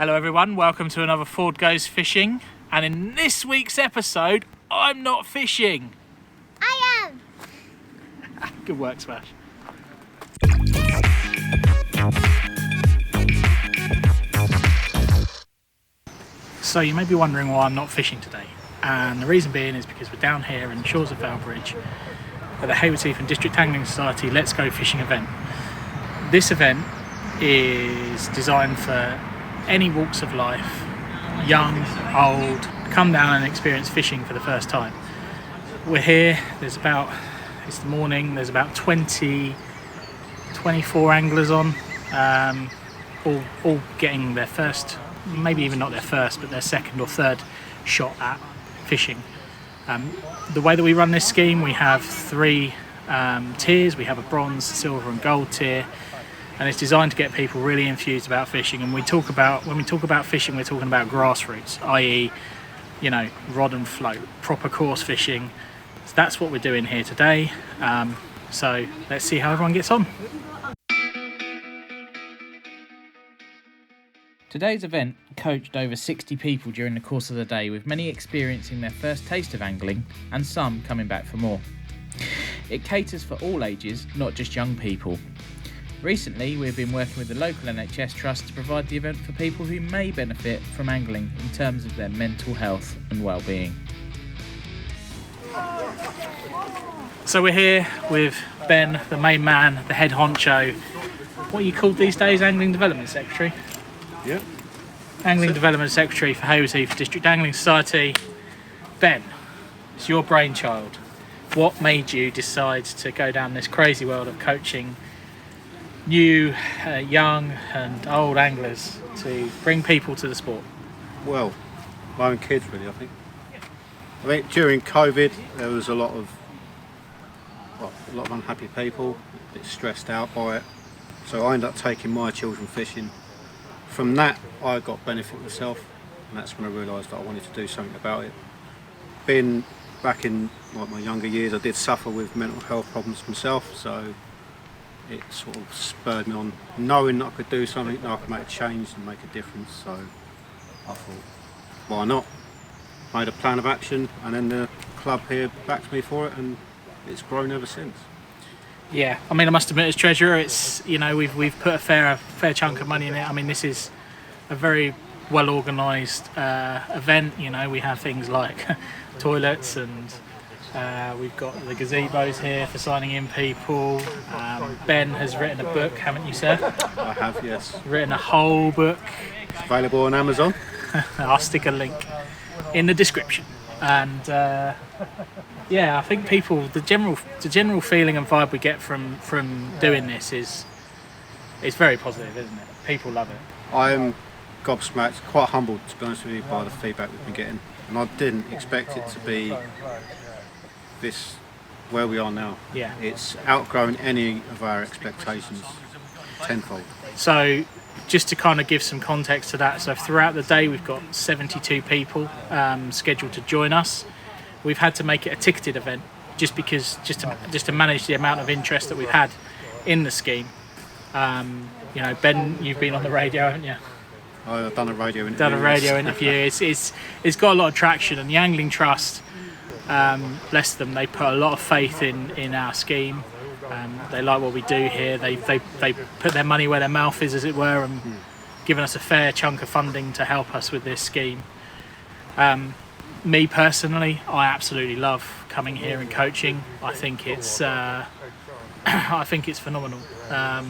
Hello everyone, welcome to another Ford Goes Fishing, and in this week's episode, I'm not fishing. I am. Good work, Smash. So you may be wondering why I'm not fishing today, and the reason being is because we're down here in the shores of Valbridge at the Haywards, Heath and District Angling Society Let's Go Fishing event. This event is designed for any walks of life, young, old, come down and experience fishing for the first time. We're here, it's the morning, there's about 24 anglers on, all getting their first, maybe even not their first, but their second or third shot at fishing. The way that we run this scheme, we have three tiers. We have a bronze, silver and gold tier. And it's designed to get people really enthused about fishing. And when we talk about fishing, we're talking about grassroots, i.e., rod and float, proper course fishing. So that's what we're doing here today. So let's see how everyone gets on. Today's event coached over 60 people during the course of the day, with many experiencing their first taste of angling and some coming back for more. It caters for all ages, not just young people. Recently, we've been working with the local NHS Trust to provide the event for people who may benefit from angling in terms of their mental health and well-being. So we're here with Ben, the main man, the head honcho. What are you called these days? Angling Development Secretary? Yeah. Angling Development Secretary for Haywards Heath District Angling Society. Ben, it's your brainchild. What made you decide to go down this crazy world of coaching new, young and old anglers to bring people to the sport? Well, my own kids really, I think. During COVID there was a lot of unhappy people, a bit stressed out by it. So I ended up taking my children fishing. From that I got benefit myself, and that's when I realised that I wanted to do something about it. Being back in my younger years, I did suffer with mental health problems myself, so it sort of spurred me on, knowing that I could do something, that I could make a change and make a difference. So I thought, why not? Made a plan of action, and then the club here backed me for it, and it's grown ever since. Yeah, I mean, I must admit, as treasurer, it's we've put a fair chunk of money in it. I mean, this is a very well organised event. We have things like toilets, and we've got the gazebos here for signing in people. Ben has written a book, haven't you, sir? I have, yes. Written a whole book. It's available on Amazon. I'll stick a link in the description. And I think people, the general feeling and vibe we get from doing this is very positive, isn't it? People love it. I am gobsmacked, quite humbled, to be honest with you, by the feedback we've been getting, and I didn't expect it to be this where we are now. Yeah, it's outgrown any of our expectations tenfold. So just to kind of give some context to that, so throughout the day we've got 72 people scheduled to join us. We've had to make it a ticketed event just to manage the amount of interest that we've had in the scheme. Ben, you've been on the radio, haven't you? I've done a radio interview. It's got a lot of traction, and the Angling Trust, bless them, they put a lot of faith in our scheme. They like what we do here. They put their money where their mouth is, as it were, and given us a fair chunk of funding to help us with this scheme. Me personally, I absolutely love coming here and coaching. I think it's phenomenal.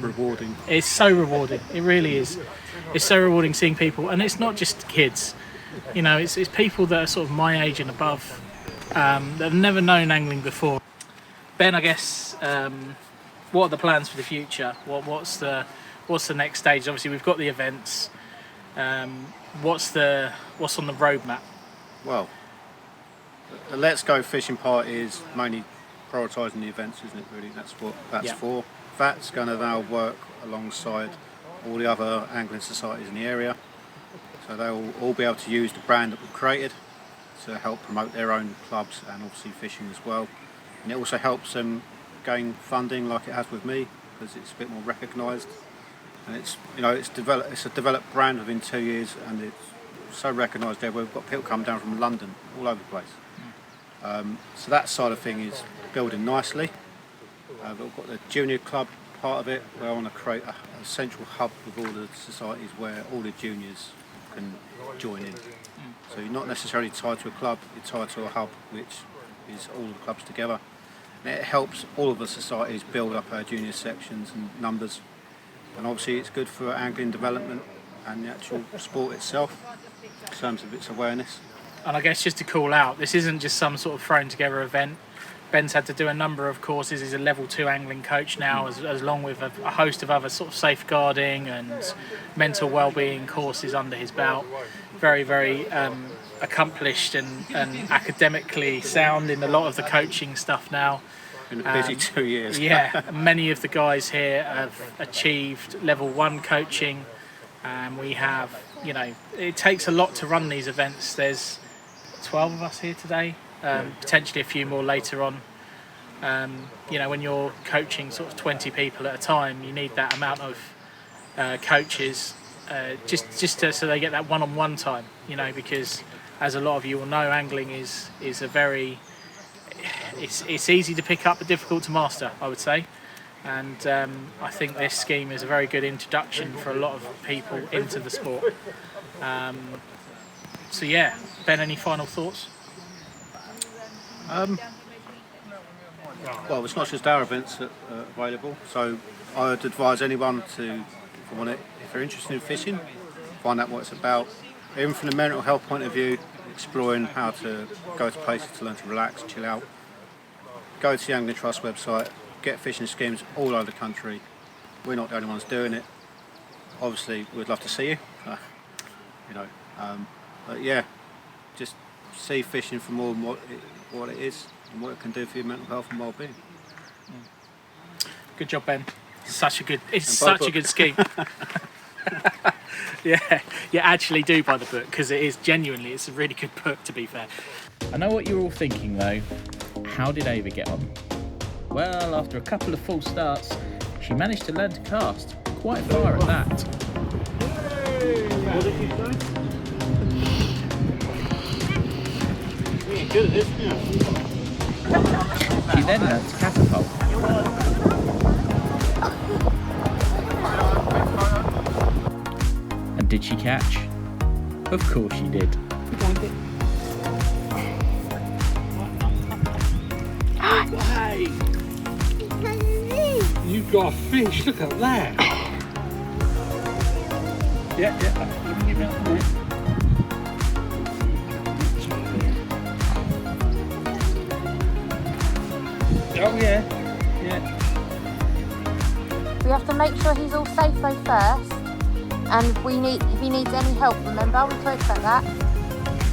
Rewarding. It's so rewarding. It really is. It's so rewarding seeing people, and it's not just kids. It's people that are sort of my age and above, that have never known angling before. Ben, I guess, what are the plans for the future? What's the next stage? Obviously, we've got the events. What's on the roadmap? Well, the Let's Go fishing part is mainly prioritising the events, isn't it? Really, that's what that's for. That's going to now work alongside all the other angling societies in the area, so they'll all be able to use the brand that we've created to help promote their own clubs and obviously fishing as well. And it also helps them gain funding, like it has with me, because it's a bit more recognised. and it's, you know, it's a developed brand within 2 years, and it's so recognised there. We've got people come down from London, all over the place. So that side of thing is building nicely. We've got the junior club part of it, where I want to create a central hub with all the societies where all the juniors can join in. So you're not necessarily tied to a club, you're tied to a hub, which is all the clubs together. And it helps all of the societies build up our junior sections and numbers. And obviously it's good for angling development and the actual sport itself in terms of its awareness. And I guess just to call out, this isn't just some sort of thrown together event. Ben's had to do a number of courses. He's a level 2 angling coach now, as along with a host of other sort of safeguarding and mental well-being courses under his belt. Very, very accomplished and academically sound in a lot of the coaching stuff now. Been a busy 2 years. Yeah, many of the guys here have achieved level 1 coaching, and we have, you know, it takes a lot to run these events. There's 12 of us here today. Potentially a few more later on. You know, when you're coaching sort of 20 people at a time, you need that amount of coaches just so they get that one-on-one time. You know, because as a lot of you will know, angling is a very it's easy to pick up but difficult to master, I would say. And I think this scheme is a very good introduction for a lot of people into the sport. So yeah, Ben, any final thoughts? Well, it's not just our events that are available, so I would advise anyone to, if they're interested in fishing, find out what it's about. Even from the mental health point of view, exploring how to go to places to learn to relax, chill out. Go to the Angling Trust website, get fishing schemes all over the country. We're not the only ones doing it. Obviously, we'd love to see you, you know. But yeah, just see fishing for more than what it is and what it can do for your mental health and well-being. Good job, Ben. It's such a good scheme. Yeah, you actually do buy the book, because it's a really good book, to be fair. I know what you're all thinking though. How did Ava get on? Well, after a couple of false starts, she managed to learn to cast quite far at that. What did you say? You're good at this, yeah. She then learned to catapult. And did she catch? Of course she did. Hey! You've got a fish, look at that! Yeah, let me give you out there. Oh yeah. We have to make sure he's all safe though first, and if he needs any help, remember we talked about that.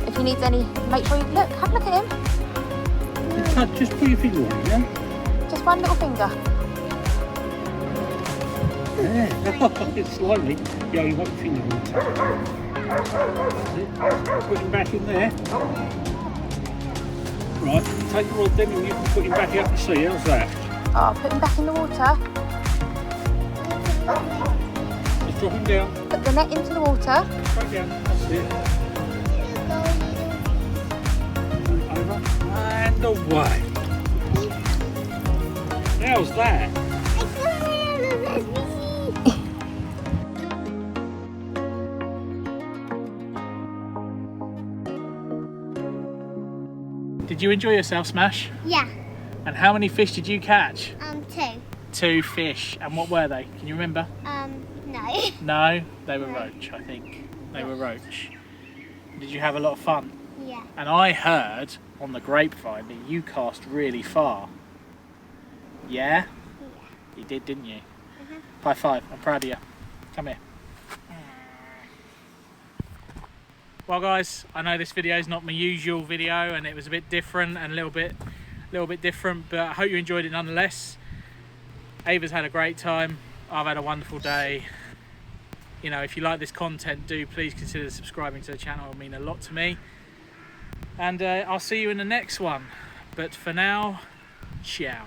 If he needs any, make sure you have a look at him. Just put your finger on it, yeah? Just one little finger. Yeah, it's slightly. Yeah, you want your finger on it. That's it. Put him back in there. Right, take the rod then and you can put him back out to sea. How's that? Oh, put him back in the water. Just drop him down. Put the net into the water. Straight down. That's it. Over and away. How's that? Did you enjoy yourself, Smash? Yeah, And how many fish did you catch? 2. 2 fish. And what were they? Can you remember? No. No, they were roach, I think. They were roach. Did you have a lot of fun? Yeah. And I heard on the grapevine that you cast really far. Yeah? You did, didn't you? High five. I'm proud of you. Come here. Well guys, I know this video is not my usual video and it was a bit different and a little bit different, but I hope you enjoyed it nonetheless. Ava's had a great time. I've had a wonderful day. You know, if you like this content, do please consider subscribing to the channel. It will mean a lot to me. And I'll see you in the next one. But for now, ciao.